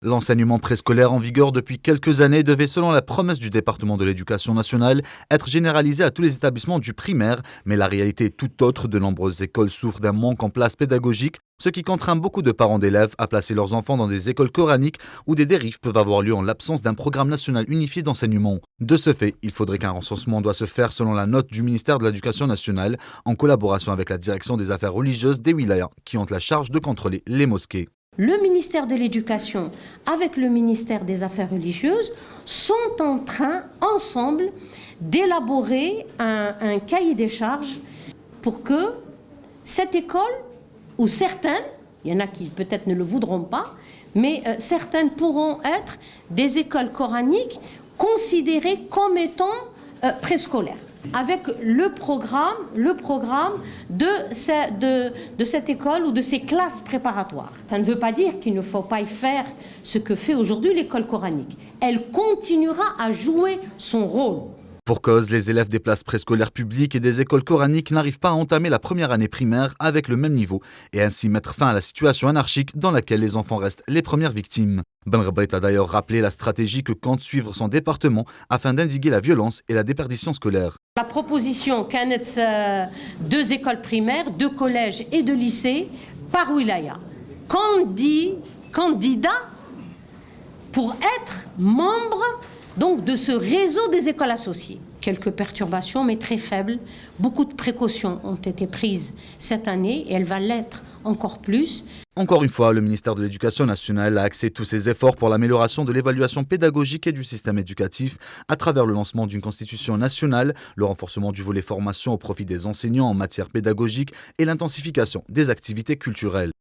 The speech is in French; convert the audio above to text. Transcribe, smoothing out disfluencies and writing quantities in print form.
L'enseignement préscolaire en vigueur depuis quelques années devait, selon la promesse du département de l'Éducation nationale, être généralisé à tous les établissements du primaire, mais la réalité est tout autre. De nombreuses écoles souffrent d'un manque en places pédagogiques, ce qui contraint beaucoup de parents d'élèves à placer leurs enfants dans des écoles coraniques où des dérives peuvent avoir lieu en l'absence d'un programme national unifié d'enseignement. De ce fait, il faudrait qu'un recensement doit se faire selon la note du ministère de l'Éducation nationale, en collaboration avec la direction des affaires religieuses des wilayas, qui ont la charge de contrôler les mosquées. Le ministère de l'Éducation avec le ministère des Affaires religieuses sont en train, ensemble, d'élaborer un cahier des charges pour que cette école, ou certaines, il y en a qui peut-être ne le voudront pas, mais certaines pourront être des écoles coraniques considérées comme étant préscolaires, avec le programme de cette école ou de ces classes préparatoires. Ça ne veut pas dire qu'il ne faut pas y faire ce que fait aujourd'hui l'école coranique. Elle continuera à jouer son rôle. Pour cause, les élèves des places préscolaires publiques et des écoles coraniques n'arrivent pas à entamer la première année primaire avec le même niveau et ainsi mettre fin à la situation anarchique dans laquelle les enfants restent les premières victimes. Ben Rabait a d'ailleurs rappelé la stratégie que compte suivre son département afin d'endiguer la violence et la déperdition scolaire. La proposition qu'est 2 écoles primaires, 2 collèges et 2 lycées par wilaya. Candidat pour être membre donc de ce réseau des écoles associées. Quelques perturbations, mais très faibles. Beaucoup de précautions ont été prises cette année et elles vont l'être encore plus. Encore une fois, le ministère de l'Éducation nationale a axé tous ses efforts pour l'amélioration de l'évaluation pédagogique et du système éducatif à travers le lancement d'une constitution nationale, le renforcement du volet formation au profit des enseignants en matière pédagogique et l'intensification des activités culturelles.